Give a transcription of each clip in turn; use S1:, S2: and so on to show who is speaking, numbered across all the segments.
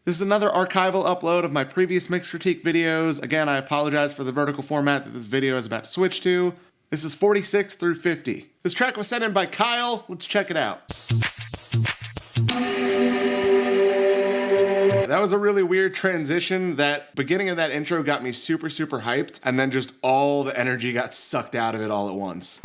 S1: This is another archival upload of my previous mix critique videos. Again, I apologize for the vertical format that this video is about to switch to. This is 46 through 50. This track was sent in by Kyle. Let's check it out. That was a really weird transition. That beginning of that intro got me super hyped, and then just all the energy got sucked out of it all at once.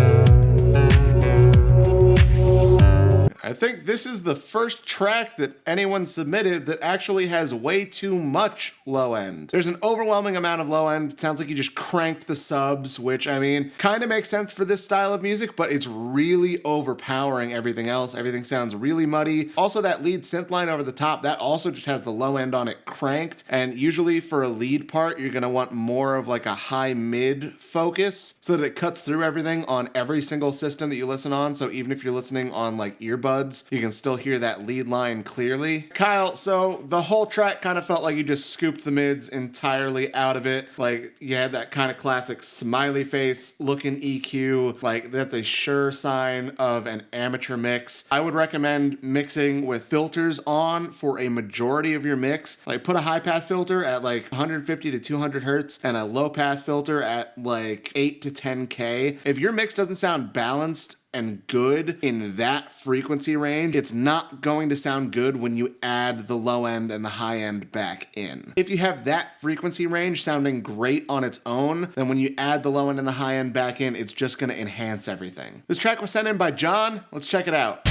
S1: I think this is the first track that anyone submitted that actually has way too much low end. There's an overwhelming amount of low end. It sounds like you just cranked the subs, which, I mean, kind of makes sense for this style of music, but it's really overpowering everything else. Everything sounds really muddy. Also, that lead synth line over the top, that also just has the low end on it cranked. And usually for a lead part, you're gonna want more of like a high mid focus so that it cuts through everything on every single system that you listen on. So even if you're listening on like earbuds, you can still hear that lead line clearly. Kyle, so the whole track kind of felt like you just scooped the mids entirely out of it. Like you had that kind of classic smiley face looking EQ. Like that's a sure sign of an amateur mix. I would recommend mixing with filters on for a majority of your mix. Like put a high pass filter at like 150 to 200 hertz and a low pass filter at like 8 to 10K. If your mix doesn't sound balanced and good in that frequency range, it's not going to sound good when you add the low end and the high end back in. If you have that frequency range sounding great on its own, then when you add the low end and the high end back in, it's just going to enhance everything. This track was sent in by John. Let's check it out.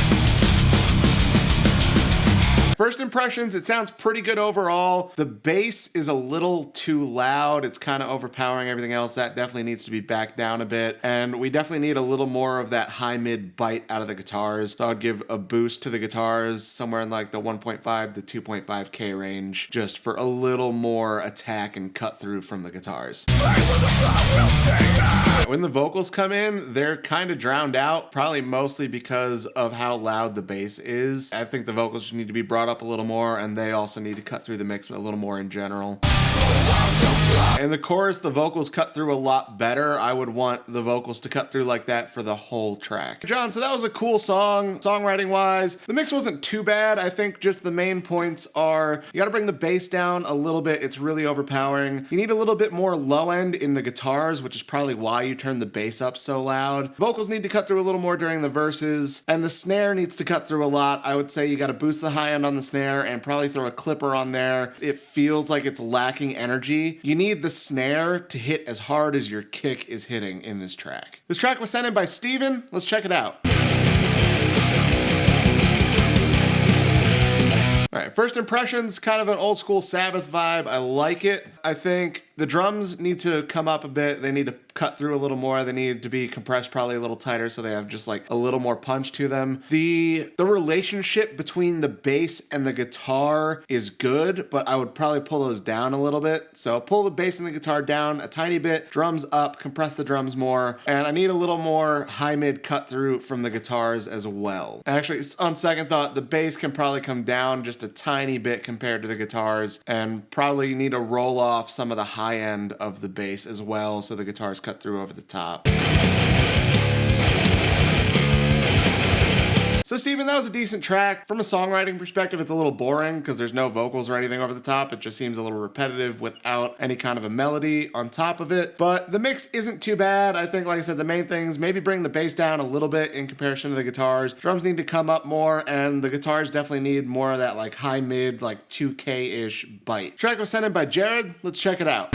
S1: First impressions, it sounds pretty good overall. The bass is a little too loud. It's kind of overpowering everything else. That definitely needs to be backed down a bit. And we definitely need a little more of that high mid bite out of the guitars. So I'd give a boost to the guitars somewhere in like the 1.5 to 2.5K range, just for a little more attack and cut through from the guitars. When the vocals come in, they're kind of drowned out, probably mostly because of how loud the bass is. I think the vocals should need to be brought up a little more, and they also need to cut through the mix a little more in general. In the chorus, the vocals cut through a lot better. I would want the vocals to cut through like that for the whole track. John, so that was a cool song, songwriting wise. The mix wasn't too bad. I think just the main points are, you gotta bring the bass down a little bit. It's really overpowering. You need a little bit more low end in the guitars, which is probably why you turn the bass up so loud. Vocals need to cut through a little more during the verses, and the snare needs to cut through a lot. I would say you gotta boost the high end on the snare and probably throw a clipper on there. It feels like it's lacking energy. You need the snare to hit as hard as your kick is hitting in this track. This track was sent in by Steven. Let's check it out. All right, first impressions, kind of an old school Sabbath vibe. I like it. I think the drums need to come up a bit. They need to cut through a little more. They need to be compressed probably a little tighter so they have just like a little more punch to them. The relationship between the bass and the guitar is good, but I would probably pull those down a little bit. So pull the bass and the guitar down a tiny bit, drums up, compress the drums more, and I need a little more high mid cut through from the guitars as well. Actually, on second thought, the bass can probably come down just a tiny bit compared to the guitars, and probably need to roll off some of the high end of the bass as well so the guitars cut through over the top. So Steven, that was a decent track. From a songwriting perspective, it's a little boring because there's no vocals or anything over the top. It just seems a little repetitive without any kind of a melody on top of it. But the mix isn't too bad. I think, like I said, the main things, maybe bring the bass down a little bit in comparison to the guitars. Drums need to come up more, and the guitars definitely need more of that like high mid, like 2K-ish bite. Track was sent in by Jared. Let's check it out.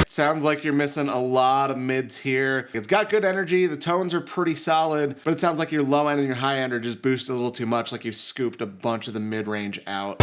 S1: Sounds like you're missing a lot of mids here. It's got good energy, the tones are pretty solid, but it sounds like your low end and your high end are just boosted a little too much, like you've scooped a bunch of the mid-range out.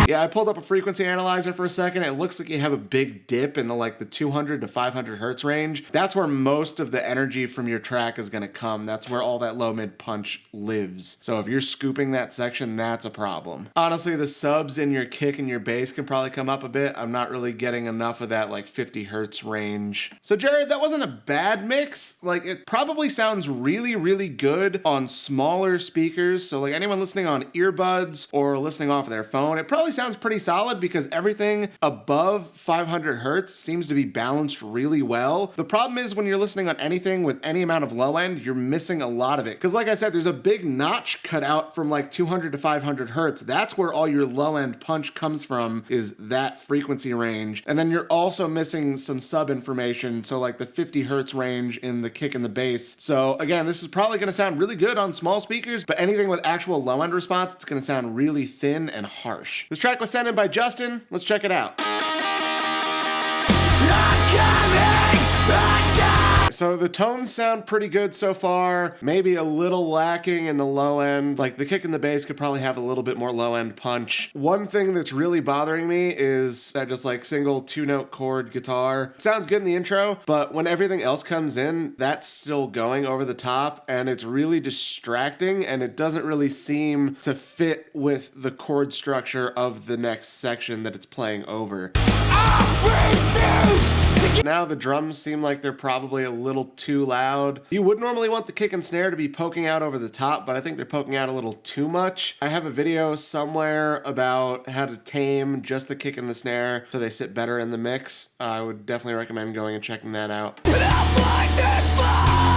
S1: Yeah, I pulled up a frequency analyzer for a second. It looks like you have a big dip in the 200 to 500 hertz range. That's where most of the energy from your track is gonna come. That's where all that low mid punch lives. So if you're scooping that section, that's a problem. Honestly, the subs in your kick and your bass can probably come up a bit. I'm not really getting enough of that 50 hertz range. So Jared, that wasn't a bad mix. It probably sounds really good on smaller speakers. So anyone listening on earbuds or listening off of their phone, it probably sounds pretty solid because everything above 500 hertz seems to be balanced really well. The problem is when you're listening on anything with any amount of low end, you're missing a lot of it. Because like I said, there's a big notch cut out from like 200 to 500 hertz. That's where all your low end punch comes from, is that frequency range. And then you're also missing some sub information. So like the 50 hertz range in the kick and the bass. So again, this is probably going to sound really good on small speakers, but anything with actual low end response, it's going to sound really thin and harsh. This track was sent in by Justin. Let's check it out. So the tones sound pretty good so far, maybe a little lacking in the low end. Like the kick and the bass could probably have a little bit more low end punch. One thing that's really bothering me is that just like single 2-note chord guitar. It sounds good in the intro, but when everything else comes in, that's still going over the top and it's really distracting and it doesn't really seem to fit with the chord structure of the next section that it's playing over. Now the drums seem like they're probably a little too loud. You would normally want the kick and snare to be poking out over the top, but I think they're poking out a little too much. I have a video somewhere about how to tame just the kick and the snare so they sit better in the mix. I would definitely recommend going and checking that out.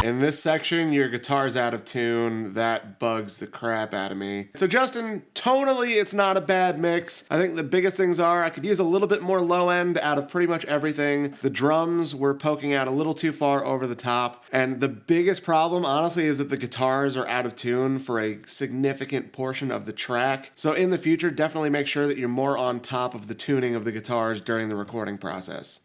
S1: In this section, your guitar's out of tune. That bugs the crap out of me. So Justin, tonally, it's not a bad mix. I think the biggest things are I could use a little bit more low end out of pretty much everything. The drums were poking out a little too far over the top. And the biggest problem, honestly, is that the guitars are out of tune for a significant portion of the track. So in the future, definitely make sure that you're more on top of the tuning of the guitars during the recording process.